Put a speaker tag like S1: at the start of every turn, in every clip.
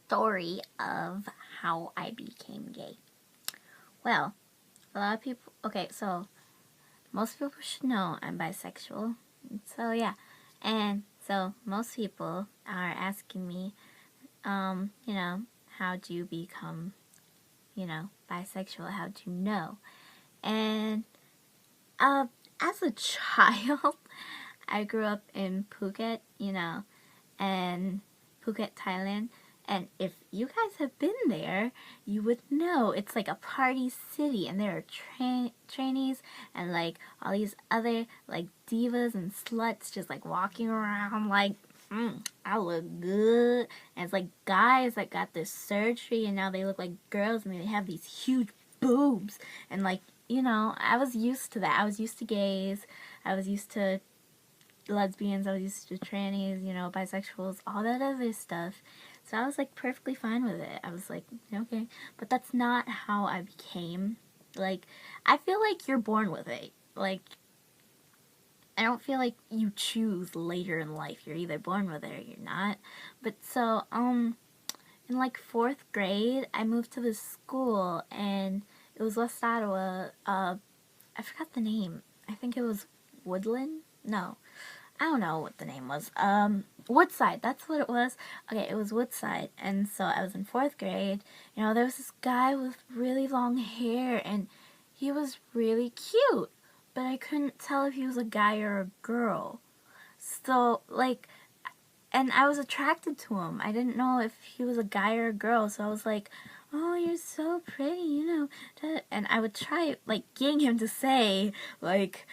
S1: story of how I became gay. Well, a lot of people, okay, so most people should know I'm bisexual. So yeah, and so most people are asking me, how do you become, bisexual? How do you know? And uh, as a child, I grew up in Phuket, and Phuket, Thailand. And if you guys have been there, you would know it's like a party city, and there are trainees and like all these other like divas and sluts just like walking around like, I look good. And it's like guys that got this surgery and now they look like girls and they have these huge boobs. And like, I was used to that. I was used to gays. I was used to lesbians, I was used to trannies, bisexuals, all that other stuff. So I was like perfectly fine with it. I was like, okay. But that's not how I became. Like, I feel like you're born with it. Like, I don't feel like you choose later in life. You're either born with it or you're not. But so, in like 4th grade, I moved to this school and it was West Ottawa. I forgot the name. I think it was Woodland? No. I don't know what the name was. Woodside, that's what it was. Okay, it was Woodside. And so I was in 4th grade. There was this guy with really long hair and he was really cute. But I couldn't tell if he was a guy or a girl. So, like, and I was attracted to him. I didn't know if he was a guy or a girl. So I was like, oh, you're so pretty, And I would try, like, getting him to say, like,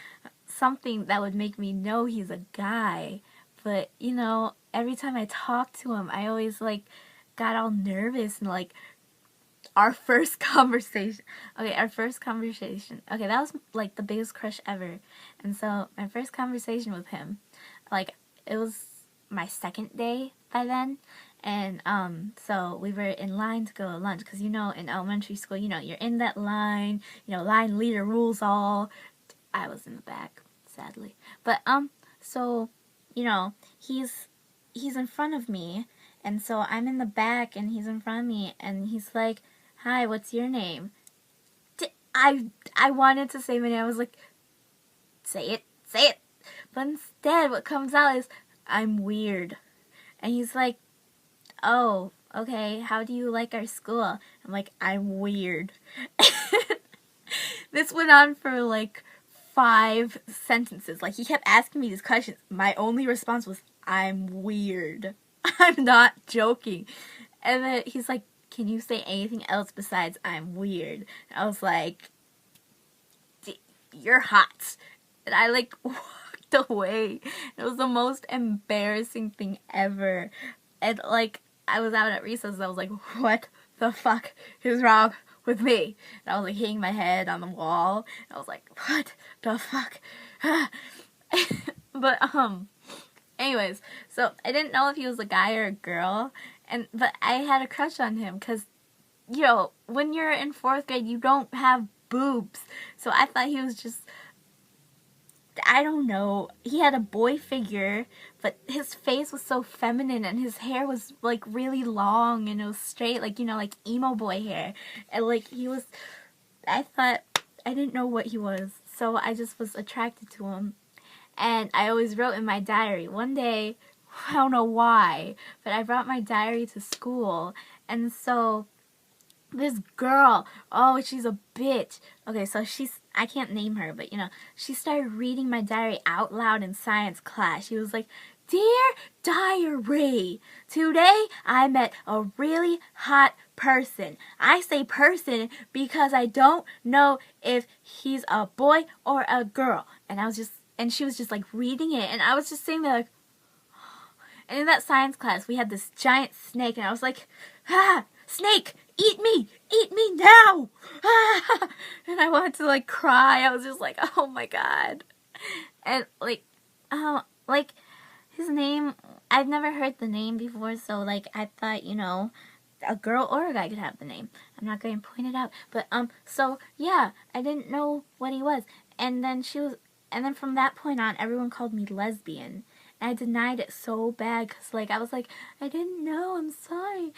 S1: something that would make me know he's a guy. But, every time I talked to him, I always, like, got all nervous and, like, our first conversation. Okay, that was, like, the biggest crush ever. And so, my first conversation with him, like, it was my 2nd day by then. And, so we were in line to go to lunch. Because, in elementary school, you're in that line. Line leader rules all. I was in the back, sadly. But, so, he's in front of me, and so I'm in the back, and he's in front of me, and he's like, hi, what's your name? I wanted to say my name. I was like, say it. But instead, what comes out is, I'm weird. And he's like, oh, okay, how do you like our school? I'm like, I'm weird. This went on for, like, 5 sentences. Like, he kept asking me these questions. My only response was, I'm weird. I'm not joking. And then he's like, can you say anything else besides I'm weird? And I was like, you're hot. And I, like, walked away. It was the most embarrassing thing ever. And, like, I was out at recess and I was like, what the fuck is wrong with me? And I was like hitting my head on the wall. And I was like, what the fuck? But anyways, so I didn't know if he was a guy or a girl, but I had a crush on him because, when you're in 4th grade, you don't have boobs. So I thought he was just, I don't know, he had a boy figure, but his face was so feminine and his hair was like really long and it was straight, like, like emo boy hair. And like I thought, I didn't know what he was, so I just was attracted to him. And I always wrote in my diary. One day, I don't know why, but I brought my diary to school, and so this girl, oh, she's a bitch. Okay, so I can't name her, but she started reading my diary out loud in science class. She was like, dear diary, today I met a really hot person. I say person because I don't know if he's a boy or a girl. And she was just like reading it, and I was just sitting there like, and in that science class, we had this giant snake, and I was like, snake, eat me now, and I wanted to like cry. I was just like, oh my god. And like his name, I've never heard the name before, so like I thought, a girl or a guy could have the name. I'm not going to point it out, but so yeah, I didn't know what he was, and then from that point on, everyone called me lesbian. And I denied it so bad because, like, I was like, I didn't know, I'm sorry.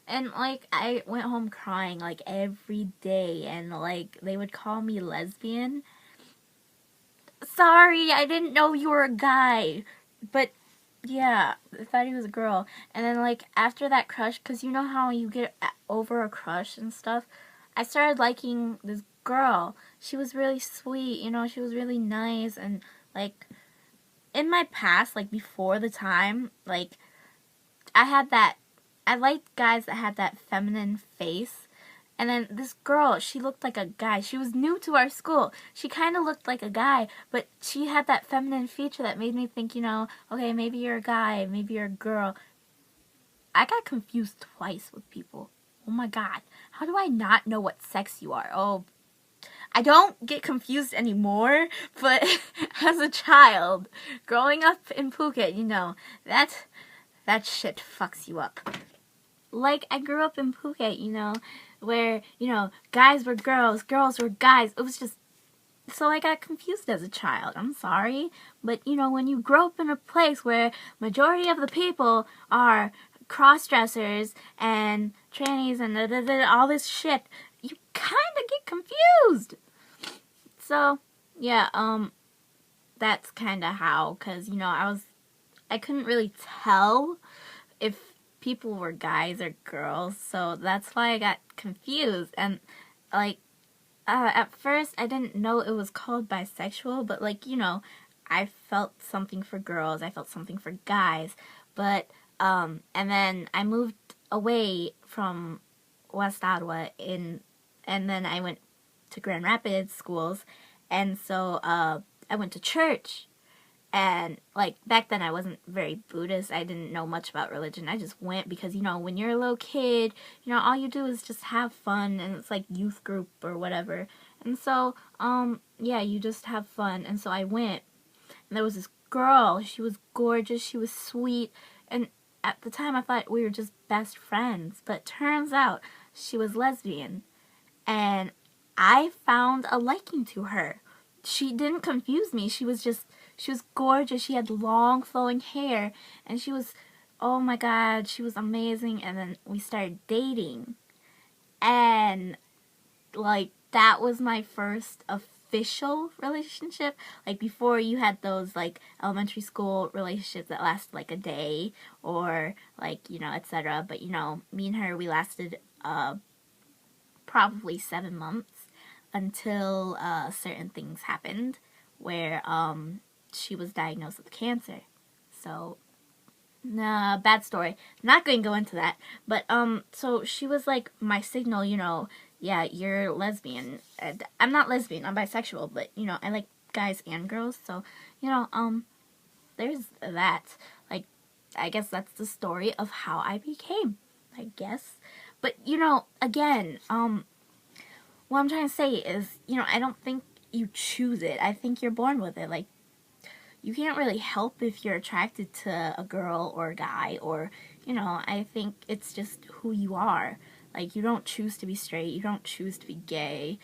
S1: And, like, I went home crying, like, every day. And, like, they would call me lesbian. Sorry, I didn't know you were a guy. But, yeah, I thought he was a girl. And then, like, after that crush, because you know how you get over a crush and stuff, I started liking this girl. She was really sweet, you know, she was really nice. And, like, in my past, like, before the time, like, I liked guys that had that feminine face. And then this girl, she looked like a guy. She was new to our school. She kind of looked like a guy, but she had that feminine feature that made me think, you know, okay, maybe you're a guy, maybe you're a girl. I got confused twice with people. Oh my god. How do I not know what sex you are? Oh, I don't get confused anymore, but as a child, growing up in Phuket, you know, that shit fucks you up. Like, I grew up in Phuket, you know, where, you know, guys were girls, girls were guys. It was just, so I got confused as a child. I'm sorry. But, you know, when you grow up in a place where majority of the people are cross-dressers and trannies and all this shit, you kind of get confused. So, yeah, that's kind of how, because, you know, I couldn't really tell if people were guys or girls, so that's why I got confused. And, like, at first I didn't know it was called bisexual, but, like, you know, I felt something for girls, I felt something for guys, but, and then I moved away from West Ottawa, and then I went to Grand Rapids schools, and so, I went to church. And, like, back then I wasn't very Buddhist. I didn't know much about religion. I just went because, you know, when you're a little kid, you know, all you do is just have fun. And it's like youth group or whatever. And so, yeah, you just have fun. And so I went. And there was this girl. She was gorgeous. She was sweet. And at the time I thought we were just best friends. But turns out she was lesbian. And I found a liking to her. She didn't confuse me. She was gorgeous. She had long flowing hair, and she was, oh my god, she was amazing. And then we started dating, and, like, that was my first official relationship. Like, before, you had those, like, elementary school relationships that last like a day, or, like, you know, etc. But, you know, me and her, we lasted probably 7 months until certain things happened where she was diagnosed with cancer. So, nah, bad story. Not going to go into that. But, so she was like my signal, you know, yeah, you're lesbian. I'm not lesbian, I'm bisexual, but, you know, I like guys and girls. So, you know, there's that. Like, I guess that's the story of how I became, I guess. But, you know, again, what I'm trying to say is, you know, I don't think you choose it. I think you're born with it. Like, you can't really help if you're attracted to a girl or a guy, or, you know, I think it's just who you are. Like, you don't choose to be straight, you don't choose to be gay.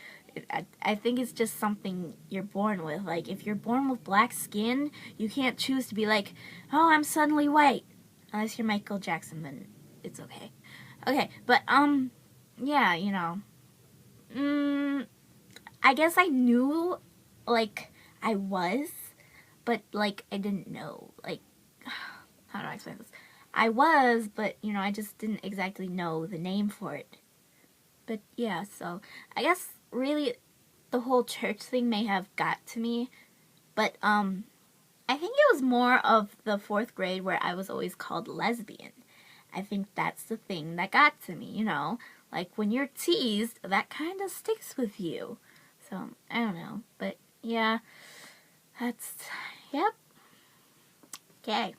S1: I think it's just something you're born with. Like, if you're born with black skin, you can't choose to be like, oh, I'm suddenly white. Unless you're Michael Jackson, then it's okay. Okay, but, yeah, you know. I guess I knew, like, I was, but, like, I didn't know. Like, how do I explain this? I was, but, you know, I just didn't exactly know the name for it. But, yeah, so, I guess, really, the whole church thing may have got to me, but, I think it was more of the 4th grade where I was always called lesbian. I think that's the thing that got to me, you know? Like, when you're teased, that kind of sticks with you. So, I don't know. But, yeah, that's, yep. Okay.